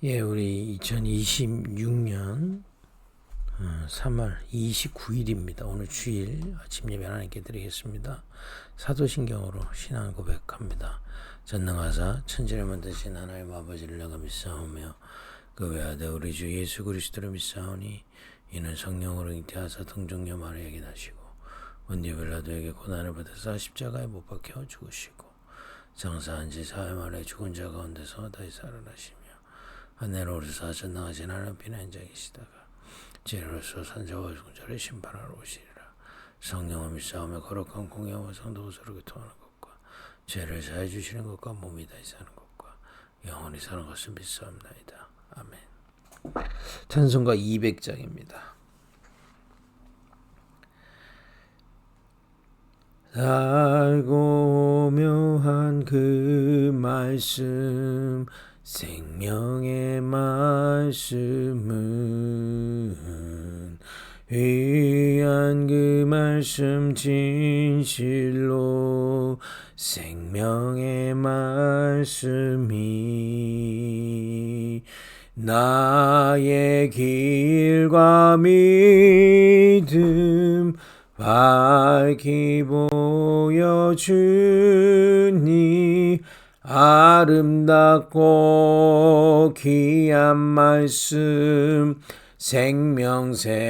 예, 우리 2026년 3월 29일입니다. 오늘 주일 아침 예배 하나님께 드리겠습니다. 사도신경으로 신앙 고백합니다. 전능하사 천지를 만드신 하나님 아버지를 내가 믿사오며 그 외아들 우리 주 예수 그리스도를 믿사오니 이는 성령으로 잉태하사 동정녀 마리아에게 나시고 본디오 빌라도에게 고난을 받으사 십자가에 못 박혀 죽으시고 장사한 지 사흘 만에 죽은 자 가운데서 다시 살아나시며 하늘로 오르사 전능하신 하나님 빛나는 자 계시다가 죄로서 산자와 중자를 심판하러 오시리라. 성령을 믿사오며 거룩한 공예와 성도 서로 교통하는 것과 죄를 사해 주시는 것과 몸이 다시 사는 것과 영원히 사는 것을 믿사옵나이다. 아멘. 찬송가 200장입니다. 달고 묘한 그 말씀 생명의 말씀은 위한 그 말씀 진실로 생명의 말씀이 나의 길과 믿음 밝히 보여주니 아름답고 귀한 말씀 생명샘이로다.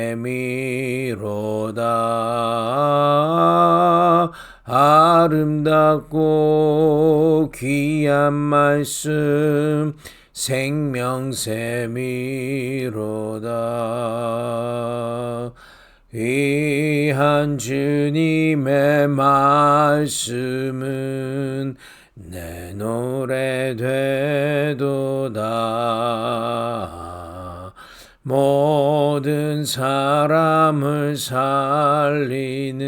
아름답고 귀한 말씀 생명샘이로다. 귀한 주님의 말씀은 내 노래 되도다. 모든 사람을 살리는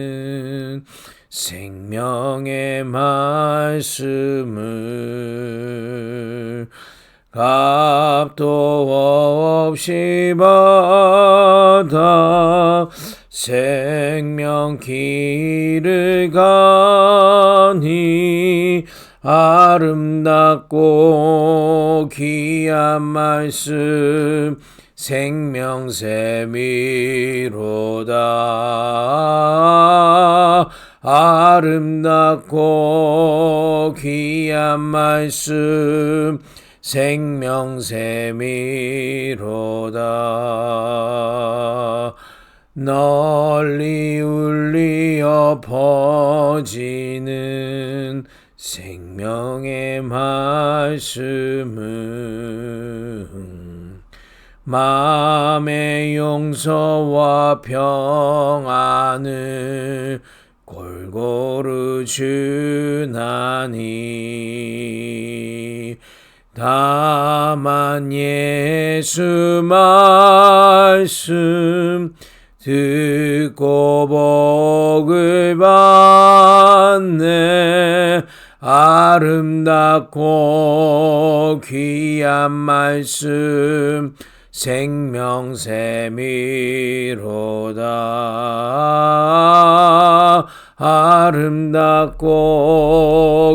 생명의 말씀을 값도 없이 받아 생명 길을 가니 아름답고 귀한 말씀 생명샘이로다. 아름답고 귀한 말씀 생명샘이로다. 널리 울리어 퍼지는 생명의 말씀은 마음의 용서와 평안을 골고루 주나니 다만 예수 말씀 듣고 복을 받네. 아름답고 귀한 말씀 생명샘이로다. 아름답고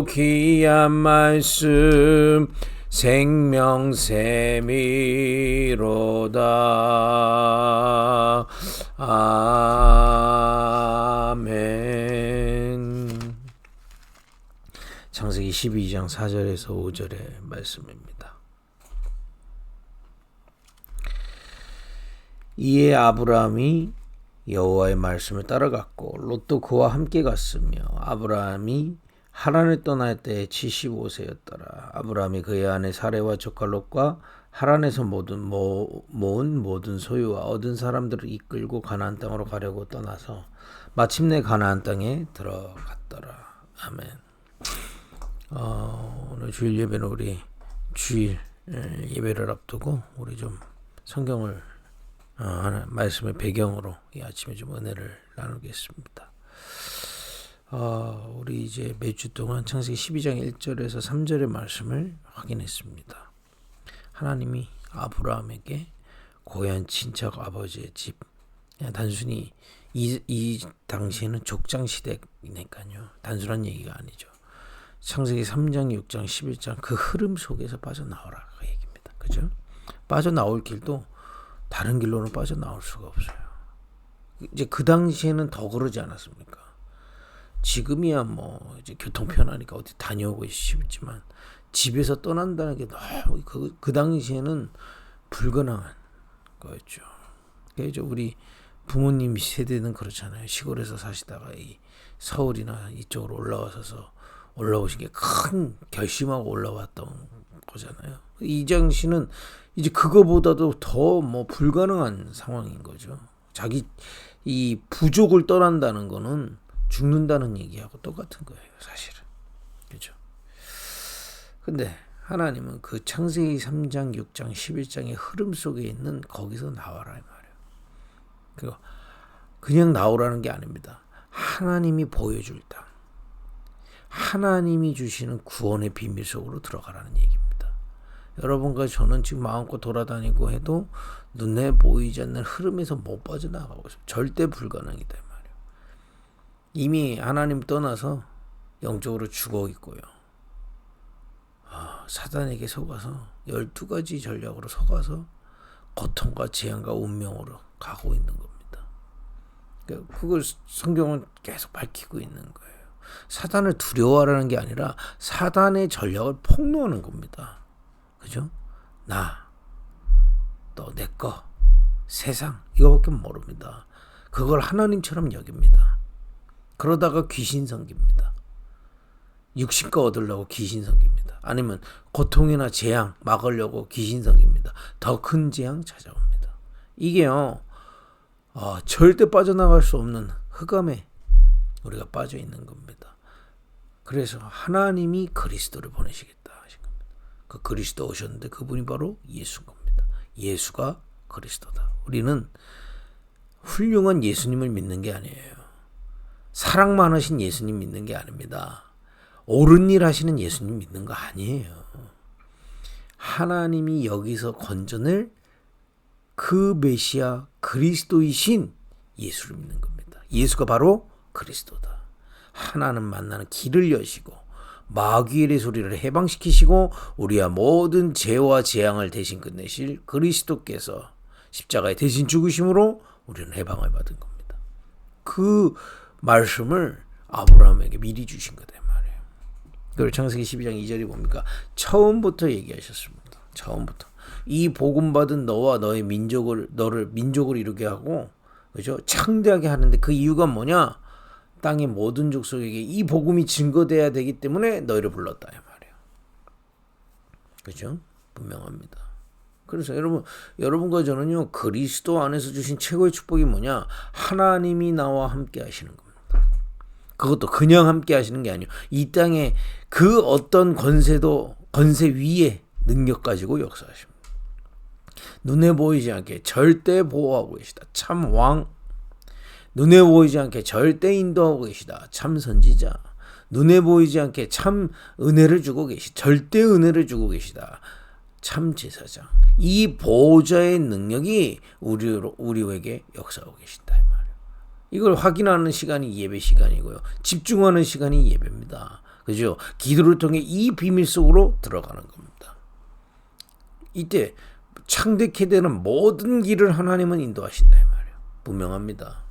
귀한 말씀 생명샘이로다. 아멘. 창세기 12장 4절에서 5절의 말씀입니다. 이에 아브라함이 여호와의 말씀을 따라갔고 롯도 그와 함께 갔으며 아브라함이 하란을 떠날 때에 75세였더라. 아브라함이 그의 아내 사레와 조카 롯과 하란에서 모은 모든 소유와 얻은 사람들을 이끌고 가나안 땅으로 가려고 떠나서 마침내 가나안 땅에 들어갔더라. 아멘. 오늘 주일 예배는 우리 주일 예배를 앞두고 우리 좀 성경을 말씀의 배경으로 이 아침에 좀 은혜를 나누겠습니다. 우리 이제 몇 주 동안 창세기 12장 1절에서 3절의 말씀을 확인했습니다. 하나님이 아브라함에게 고향 친척 아버지의 집, 단순히 이 당시에는 족장 시대니까요. 단순한 얘기가 아니죠. 창세기 3장, 6장, 11장 그 흐름 속에서 빠져나오라 그 얘기입니다. 그죠? 빠져나올 길도 다른 길로는 빠져나올 수가 없어요. 이제 그 당시에는 더 그러지 않았습니까? 지금이야 뭐 이제 교통 편하니까 어디 다녀오고 싶지만 집에서 떠난다는 게 너무 그 당시에는 불가능한 거였죠. 그래서 우리 부모님 세대는 그렇잖아요. 시골에서 사시다가 이 서울이나 이쪽으로 올라오신 게 큰 결심하고 올라왔던 거잖아요. 이장 씨는 이제 그거보다도 더 뭐 불가능한 상황인 거죠. 자기 이 부족을 떠난다는 거는 죽는다는 얘기하고 똑같은 거예요, 사실은. 그죠? 근데 하나님은 그 창세기 3장, 6장, 11장의 흐름 속에 있는 거기서 나와라 이 말이에요. 그리고 그냥 나오라는 게 아닙니다. 하나님이 보여줄 땅, 하나님이 주시는 구원의 비밀 속으로 들어가라는 얘기입니다. 여러분과 저는 지금 마음껏 돌아다니고 해도 눈에 보이지 않는 흐름에서 못 빠져나가고 있어요. 절대 불가능이다 이 말이에요. 이미 하나님 떠나서 영적으로 죽어 있고요. 사단에게 속아서 12가지 전략으로 속아서 고통과 재앙과 운명으로 가고 있는 겁니다. 그걸 성경은 계속 밝히고 있는 거예요. 사단을 두려워하라는 게 아니라 사단의 전략을 폭로하는 겁니다. 그죠? 나, 너, 내 거, 세상 이거밖에 모릅니다. 그걸 하나님처럼 여깁니다. 그러다가 귀신 섬깁니다. 육신과 얻으려고 귀신 섬깁니다. 아니면 고통이나 재앙 막으려고 귀신 섬깁니다. 더 큰 재앙 찾아옵니다. 이게요, 절대 빠져나갈 수 없는 흑암에 우리가 빠져 있는 겁니다. 그래서 하나님이 그리스도를 보내시겠다 하신 겁니다. 그 그리스도 오셨는데 그분이 바로 예수인 겁니다. 예수가 그리스도다. 우리는 훌륭한 예수님을 믿는 게 아니에요. 사랑 많으신 예수님 믿는 게 아닙니다. 옳은 일 하시는 예수님 믿는 거 아니에요. 하나님이 여기서 건져낼 그 메시아 그리스도이신 예수를 믿는 겁니다. 예수가 바로 그리스도다. 하나님 만나는 길을 여시고 마귀의 소리를 해방시키시고 우리와 모든 죄와 재앙을 대신 끝내실 그리스도께서 십자가에 대신 죽으심으로 우리는 해방을 받은 겁니다. 그 말씀을 아브라함에게 미리 주신 거다 말이에요. 그걸 창세기 12장 2절이 뭡니까? 처음부터 얘기하셨습니다. 처음부터 이 복음 받은 너와 너의 너를 민족을 이루게 하고, 그죠? 창대하게 하는데 그 이유가 뭐냐? 땅의 모든 족속에게 이 복음이 증거돼야 되기 때문에 너희를 불렀다 이 말이에요. 그죠? 분명합니다. 그래서 여러분과 저는요, 그리스도 안에서 주신 최고의 축복이 뭐냐? 하나님이 나와 함께 하시는 겁니다. 그것도 그냥 함께 하시는 게 아니에요. 이 땅에 그 어떤 권세 위에 능력 가지고 역사하십니다. 눈에 보이지 않게 절대 보호하고 계시다. 참 왕. 눈에 보이지 않게 절대 인도하고 계시다. 참 선지자. 눈에 보이지 않게 참 은혜를 주고 절대 은혜를 주고 계시다. 참 제사장. 이 보호자의 능력이 우리에게 역사하고 계신다 이 말이에요. 이걸 확인하는 시간이 예배 시간이고요. 집중하는 시간이 예배입니다. 그죠? 기도를 통해 이 비밀 속으로 들어가는 겁니다. 이때 창대케 되는 모든 길을 하나님은 인도하신다 이 말이에요. 분명합니다.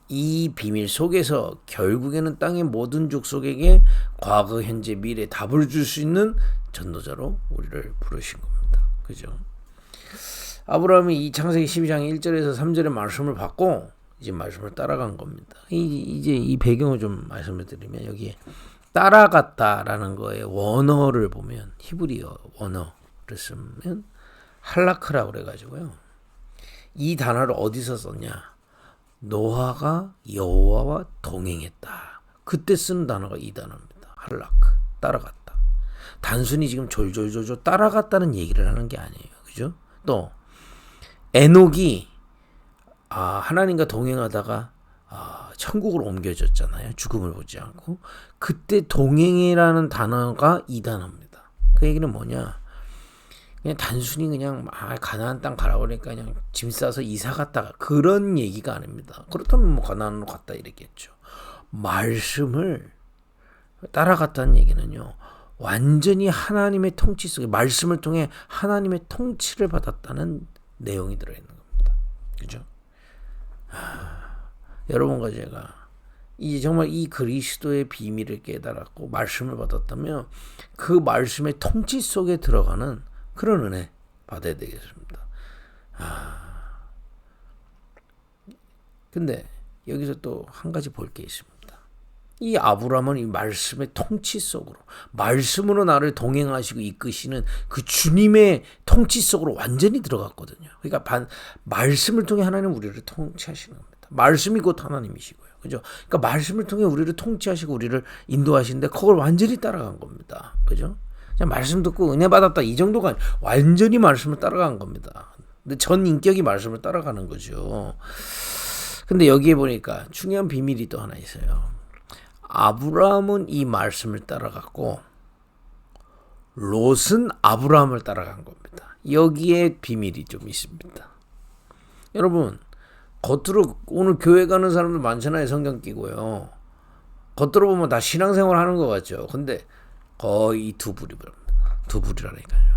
이 비밀 속에서 결국에는 땅의 모든 족속에게 과거, 현재, 미래 답을 줄 수 있는 전도자로 우리를 부르신 겁니다. 그죠? 아브라함이 이 창세기 12장 1절에서 3절의 말씀을 받고 이제 말씀을 따라간 겁니다. 이제 이 배경을 좀 말씀을 드리면, 여기에 따라갔다라는 거에 원어를 보면, 히브리어 원어를 쓰면 할라크라고 그래가지고요. 이 단어를 어디서 썼냐? 노아가 여호와와 동행했다. 그때 쓰는 단어가 이 단어입니다. 할라크, 따라갔다. 단순히 지금 졸졸졸졸 따라갔다는 얘기를 하는 게 아니에요. 그죠? 또 에녹이 하나님과 동행하다가 천국으로 옮겨졌잖아요. 죽음을 보지 않고. 그때 동행이라는 단어가 이 단어입니다. 그 얘기는 뭐냐? 그냥 단순히 그냥 가나안 땅 가라고 그러니까 그냥 짐 싸서 이사 갔다가 그런 얘기가 아닙니다. 그렇다면 뭐 가나안으로 갔다 이랬겠죠. 말씀을 따라갔다는 얘기는요, 완전히 하나님의 통치 속에 말씀을 통해 하나님의 통치를 받았다는 내용이 들어있는 겁니다. 그죠? 여러분과 제가 이제 정말 이 그리스도의 비밀을 깨달았고 말씀을 받았다면 그 말씀의 통치 속에 들어가는 그런 은혜 받아야 되겠습니다. 근데 여기서 또 한 가지 볼 게 있습니다. 이 아브라함은 이 말씀의 통치 속으로 말씀으로 나를 동행하시고 이끄시는 그 주님의 통치 속으로 완전히 들어갔거든요. 그러니까 말씀을 통해 하나님 우리를 통치하시는 겁니다. 말씀이 곧 하나님이시고요. 그죠? 그러니까 말씀을 통해 우리를 통치하시고 우리를 인도하시는데 그걸 완전히 따라간 겁니다. 그죠? 그냥 말씀 듣고 은혜 받았다 이 정도가 아니라 완전히 말씀을 따라간 겁니다. 근데 전 인격이 말씀을 따라가는 거죠. 근데 여기에 보니까 중요한 비밀이 또 하나 있어요. 아브라함은 이 말씀을 따라갔고 롯은 아브라함을 따라간 겁니다. 여기에 비밀이 좀 있습니다. 여러분 겉으로 오늘 교회 가는 사람들 많잖아요. 성경 끼고요. 겉으로 보면 다 신앙생활 하는 것 같죠. 근데 거의 두 부류입니다. 두 부류라니까요.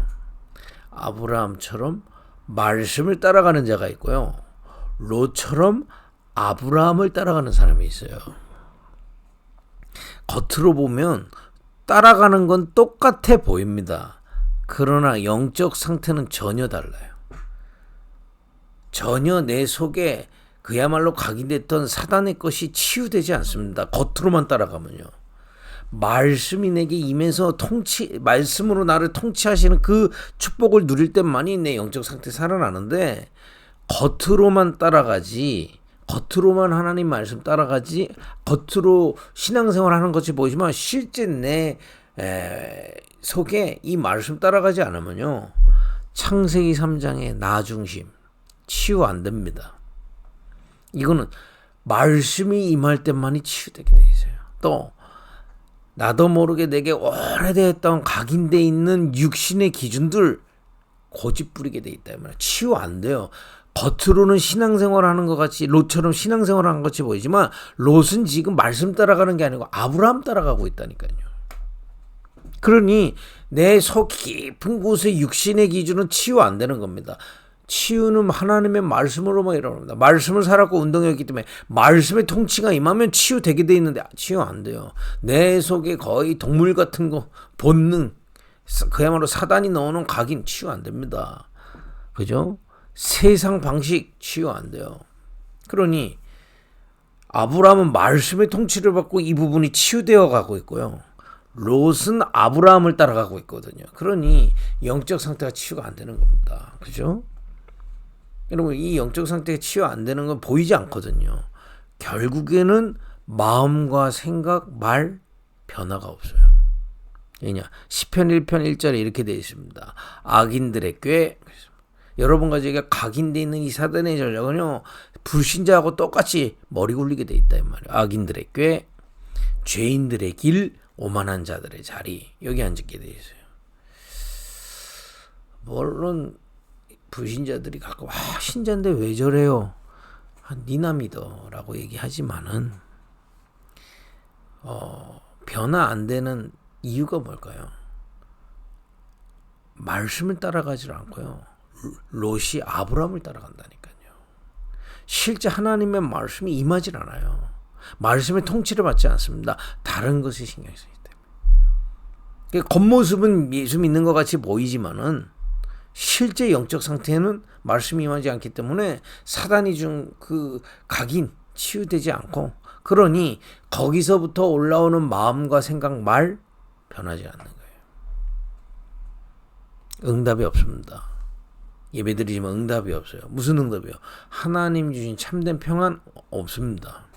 아브라함처럼 말씀을 따라가는 자가 있고요. 롯처럼 아브라함을 따라가는 사람이 있어요. 겉으로 보면 따라가는 건 똑같아 보입니다. 그러나 영적 상태는 전혀 달라요. 전혀 내 속에 그야말로 각인됐던 사단의 것이 치유되지 않습니다. 겉으로만 따라가면요. 말씀이 내게 임해서 말씀으로 나를 통치하시는 그 축복을 누릴 때만이 내 영적 상태 살아나는데 겉으로만 따라가지 겉으로만 하나님 말씀 따라가지 겉으로 신앙생활 하는 것이 보이지만 실제 내 속에 이 말씀 따라가지 않으면요. 창세기 3장의 나 중심 치유 안 됩니다. 이거는 말씀이 임할 때만이 치유되게 돼 있어요. 또 나도 모르게 내게 오래됐던 각인돼 있는 육신의 기준들 고집 부리게 돼 있다. 치유 안 돼요. 겉으로는 신앙생활하는 것 같이 롯처럼 신앙생활하는 것 같이 보이지만 롯은 지금 말씀 따라가는 게 아니고 아브라함 따라가고 있다니까요. 그러니 내 속 깊은 곳의 육신의 기준은 치유 안 되는 겁니다. 치유는 하나님의 말씀으로만 일어납니다. 말씀을 살았고 운동했기 때문에 말씀의 통치가 임하면 치유되게 돼 있는데 치유 안 돼요. 내 속에 거의 동물 같은 거 본능 그야말로 사단이 넣어놓은 각인 치유 안 됩니다. 그죠? 세상 방식 치유 안 돼요. 그러니 아브라함은 말씀의 통치를 받고 이 부분이 치유되어 가고 있고요. 롯은 아브라함을 따라가고 있거든요. 그러니 영적 상태가 치유가 안 되는 겁니다. 그죠? 여러분 이 영적 상태가 치유 안 되는 건 보이지 않거든요. 결국에는 마음과 생각, 말 변화가 없어요. 왜냐? 시편 1편 1절에 이렇게 되어 있습니다. 악인들의 꾀 여러분과 제가 각인되어 있는 이 사단의 전략은요. 불신자하고 똑같이 머리 굴리게 돼 있다 이 말이에요. 악인들의 꾀, 죄인들의 길, 오만한 자들의 자리 여기 앉게 돼 있어요. 물론 불신자들이 가끔 신자인데 왜 저래요? 니나 믿어라고 얘기하지만은 변화 안 되는 이유가 뭘까요? 말씀을 따라가지 않고요. 롯이 아브라함을 따라간다니까요. 실제 하나님의 말씀이 임하질 않아요. 말씀의 통치를 받지 않습니다. 다른 것에 신경 쓰기 때문에. 겉모습은 예수 믿는 것 같이 보이지만은 실제 영적 상태는 말씀이 임하지 않기 때문에 사단이 준 그 각인 치유되지 않고 그러니 거기서부터 올라오는 마음과 생각, 말 변하지 않는 거예요. 응답이 없습니다. 예배드리지만 응답이 없어요. 무슨 응답이요? 하나님 주신 참된 평안 없습니다.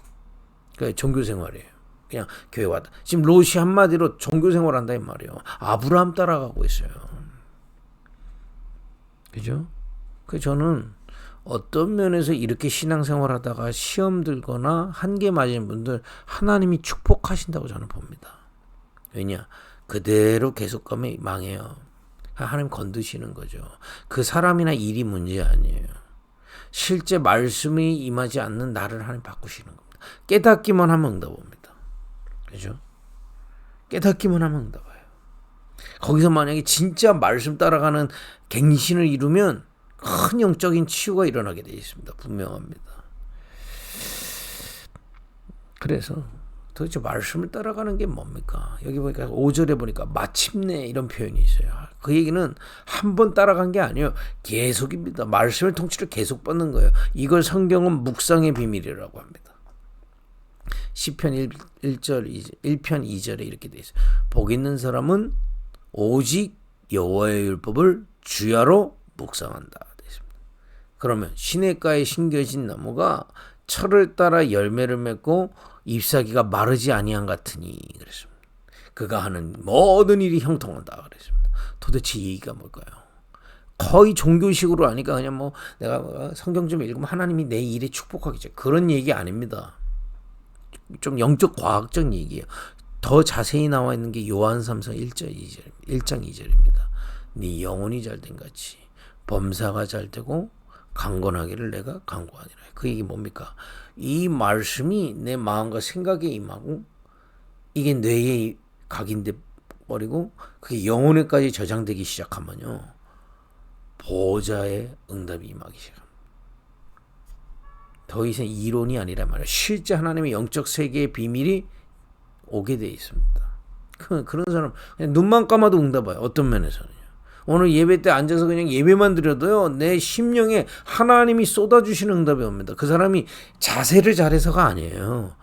그러니까 종교생활이에요. 그냥 교회 왔다. 지금 롯이 한마디로 종교생활한다 이 말이에요. 아브라함 따라가고 있어요. 그죠? 그래서 저는 어떤 면에서 이렇게 신앙생활하다가 시험 들거나 한계 맞은 분들 하나님이 축복하신다고 저는 봅니다. 왜냐? 그대로 계속 가면 망해요. 하나님 건드시는 거죠. 그 사람이나 일이 문제 아니에요. 실제 말씀이 임하지 않는 나를 하나님 바꾸시는 겁니다. 깨닫기만 하면 응답 옵니다. 그죠? 깨닫기만 하면 응답 와요. 거기서 만약에 진짜 말씀 따라가는 갱신을 이루면 큰 영적인 치유가 일어나게 되어 있습니다. 분명합니다. 그래서 도대체 말씀을 따라가는 게 뭡니까? 여기 보니까 5절에 보니까 마침내 이런 표현이 있어요. 그 얘기는 한 번 따라간 게 아니에요. 계속입니다. 말씀의 통치를 계속 받는 거예요. 이걸 성경은 묵상의 비밀이라고 합니다. 시편 1편 2절에 이렇게 돼 있어요. 복 있는 사람은 오직 여호와의 율법을 주야로 묵상한다. 그러면 시냇가에 심겨진 나무가 철을 따라 열매를 맺고 잎사귀가 마르지 아니한 같으니 그랬습니다. 그가 하는 모든 일이 형통한다 그랬습니다. 도대체 이 얘기가 뭘까요? 거의 종교식으로 하니까 그냥 뭐 내가 성경 좀 읽으면 하나님이 내 일에 축복하겠죠. 그런 얘기 아닙니다. 좀 영적 과학적 얘기예요. 더 자세히 나와 있는 게 요한 3서 1장 2절입니다. 네 영혼이 잘된 같이 범사가 잘되고 강건하기를 내가 간구하니라. 그 얘기 뭡니까? 이 말씀이 내 마음과 생각에 임하고 이게 뇌에 각인돼 버리고 그게 영혼에까지 저장되기 시작하면요. 보호자의 응답이 임하기 시작합니다. 더 이상 이론이 아니라 말이에요. 실제 하나님의 영적 세계의 비밀이 오게 돼 있습니다. 그런 사람 그냥 눈만 감아도 응답 와요. 어떤 면에서는. 오늘 예배 때 앉아서 그냥 예배만 드려도요. 내 심령에 하나님이 쏟아주시는 응답이 옵니다. 그 사람이 자세를 잘해서가 아니에요.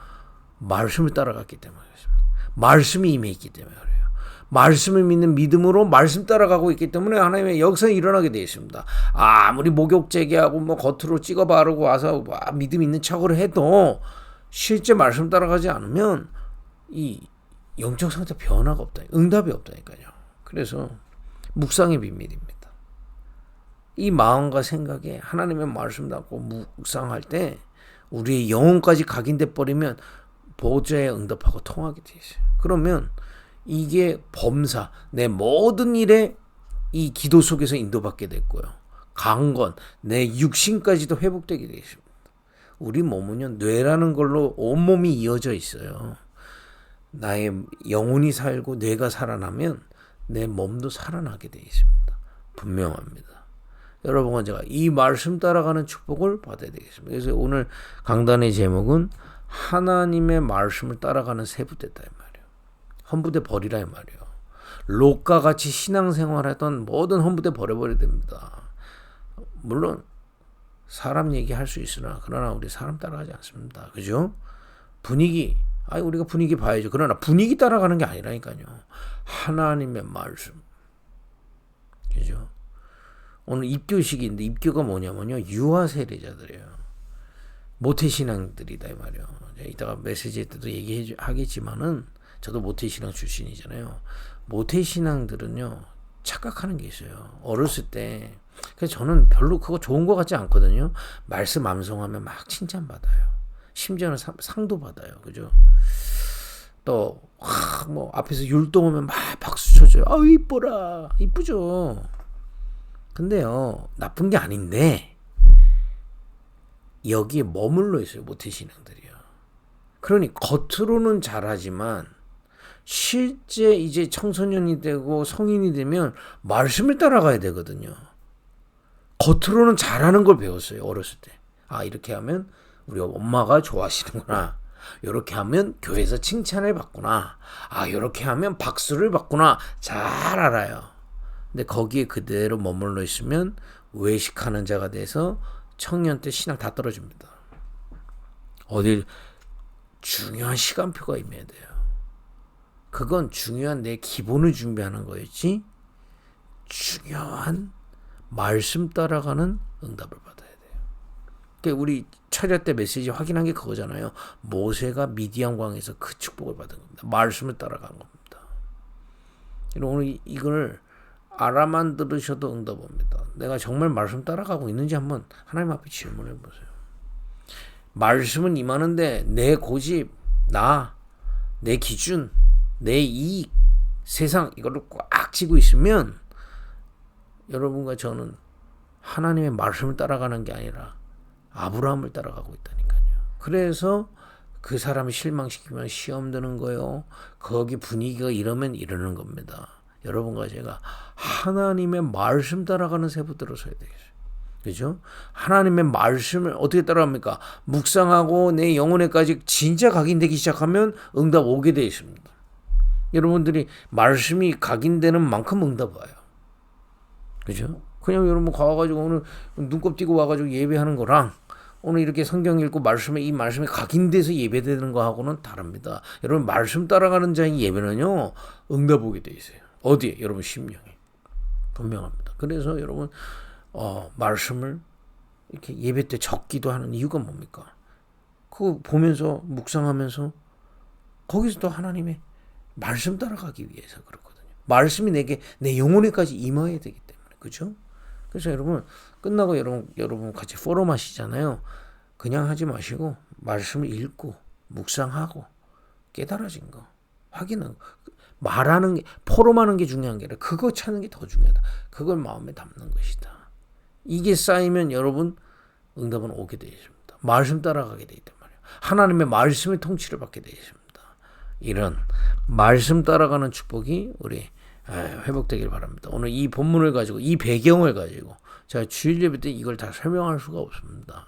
말씀을 따라갔기 때문에 그렇습니다. 말씀이 임해 있기 때문에 그래요. 말씀을 믿는 믿음으로 말씀 따라가고 있기 때문에 하나님의 역사가 일어나게 되어 있습니다. 아무리 목욕 재개하고 뭐 겉으로 찍어 바르고 와서 믿음 있는 척을 해도 실제 말씀 따라가지 않으면 이 영적 상태 변화가 없다. 응답이 없다니까요. 그래서 묵상의 비밀입니다. 이 마음과 생각에 하나님의 말씀 담고 묵상할 때 우리의 영혼까지 각인돼 버리면 보호자의 응답하고 통하게 되어 있어요. 그러면 이게 범사, 내 모든 일에 이 기도 속에서 인도받게 됐고요. 강건, 내 육신까지도 회복되게 되어 있습니다. 우리 몸은요, 뇌라는 걸로 온몸이 이어져 있어요. 나의 영혼이 살고 뇌가 살아나면 내 몸도 살아나게 되어 있습니다. 분명합니다. 여러분과 제가 이 말씀 따라가는 축복을 받아야 되겠습니다. 그래서 오늘 강단의 제목은 하나님의 말씀을 따라가는 세부대다 이 말이에요. 헌부대 버리라 이 말이에요. 롯과 같이 신앙생활하던 모든 헌부대 버려버려야 됩니다. 물론 사람 얘기할 수 있으나 그러나 우리 사람 따라가지 않습니다. 그죠? 분위기 우리가 분위기 봐야죠. 그러나 분위기 따라가는 게 아니라니까요. 하나님의 말씀. 그죠? 오늘 입교식인데 입교가 뭐냐면요. 유아 세례자들이에요. 모태신앙들이다 이 말이에요. 이따가 메시지 때도 얘기하겠지만은 저도 모태신앙 출신이잖아요. 모태신앙들은요. 착각하는 게 있어요. 어렸을 때. 그래서 저는 별로 그거 좋은 것 같지 않거든요. 말씀 암송하면 막 칭찬받아요. 심지어는 상도 받아요. 그죠? 또, 뭐, 앞에서 율동하면 막 박수 쳐줘요. 이뻐라. 이쁘죠? 근데요, 나쁜 게 아닌데, 여기에 머물러 있어요. 모태신앙들이요. 그러니 겉으로는 잘하지만, 실제 이제 청소년이 되고 성인이 되면 말씀을 따라가야 되거든요. 겉으로는 잘하는 걸 배웠어요. 어렸을 때. 이렇게 하면 우리 엄마가 좋아하시는구나. 이렇게 하면 교회에서 칭찬을 받구나. 이렇게 하면 박수를 받구나. 잘 알아요. 근데 거기에 그대로 머물러 있으면 외식하는 자가 돼서 청년 때 신앙 다 떨어집니다. 어디 중요한 시간표가 임해야 돼요. 그건 중요한 내 기본을 준비하는 거였지 중요한 말씀 따라가는 응답을 받아야 돼요. 그러니까 우리 차례 때 메시지 확인한 게 그거잖아요. 모세가 미디안 광에서 그 축복을 받은 겁니다. 말씀을 따라간 겁니다. 오늘 이걸 알아만 들으셔도 응답 옵니다. 내가 정말 말씀 따라가고 있는지 한번 하나님 앞에 질문해 보세요. 말씀은 임하는데 내 고집, 내 기준, 내 이익, 세상 이걸로 꽉 쥐고 있으면 여러분과 저는 하나님의 말씀을 따라가는 게 아니라 아브라함을 따라가고 있다니까요. 그래서 그 사람을 실망시키면 시험 드는 거요. 거기 분위기가 이러면 이러는 겁니다. 여러분과 제가 하나님의 말씀 따라가는 세부대로 서야 되겠어요. 그죠? 하나님의 말씀을 어떻게 따라갑니까? 묵상하고 내 영혼에까지 진짜 각인되기 시작하면 응답 오게 되어 있습니다. 여러분들이 말씀이 각인되는 만큼 응답 와요. 그죠? 그냥 여러분 가가지고 오늘 눈곱 띄고 와가지고 예배하는 거랑 오늘 이렇게 성경 읽고 이 말씀이 각인돼서 예배되는 거하고는 다릅니다. 여러분 말씀 따라가는 자의 예배는요 응답 오게 돼 있어요. 어디에? 여러분 심령에 분명합니다. 그래서 여러분 말씀을 이렇게 예배 때 적기도 하는 이유가 뭡니까? 그거 보면서 묵상하면서 거기서 또 하나님의 말씀 따라가기 위해서 그렇거든요. 말씀이 내 영혼에까지 임해야 되기 때문에 그죠? 그래서 여러분 끝나고 여러분 같이 포럼 하시잖아요. 그냥 하지 마시고 말씀을 읽고 묵상하고 깨달아진 거 확인하고 말하는 게 포럼하는 게 중요한 게 아니라 그거 찾는 게 더 중요하다. 그걸 마음에 담는 것이다. 이게 쌓이면 여러분 응답은 오게 되어 있습니다. 말씀 따라가게 되어 있단 말이에요. 하나님의 말씀의 통치를 받게 되어 있습니다. 이런 말씀 따라가는 축복이 우리 회복되길 바랍니다. 오늘 이 본문을 가지고 이 배경을 가지고 제가 주일 예배 때 이걸 다 설명할 수가 없습니다.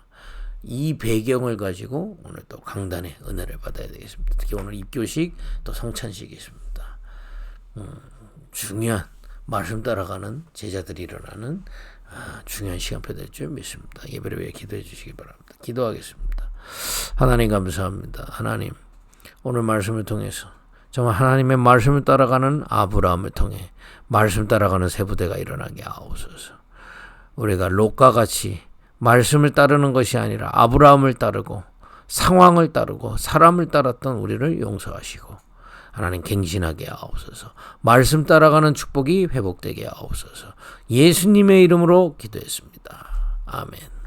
이 배경을 가지고 오늘 또 강단의 은혜를 받아야 되겠습니다. 특히 오늘 입교식 또 성찬식이 있습니다. 중요한 말씀 따라가는 제자들이 일어나는 중요한 시간표 될 줄 믿습니다. 예배를 위해 기도해 주시기 바랍니다. 기도하겠습니다. 하나님 감사합니다. 하나님 오늘 말씀을 통해서 정말 하나님의 말씀을 따라가는 아브라함을 통해 말씀 따라가는 세부대가 일어나게 하옵소서. 우리가 롯과 같이 말씀을 따르는 것이 아니라 아브라함을 따르고 상황을 따르고 사람을 따랐던 우리를 용서하시고 하나님 갱신하게 하옵소서. 말씀 따라가는 축복이 회복되게 하옵소서. 예수님의 이름으로 기도했습니다. 아멘.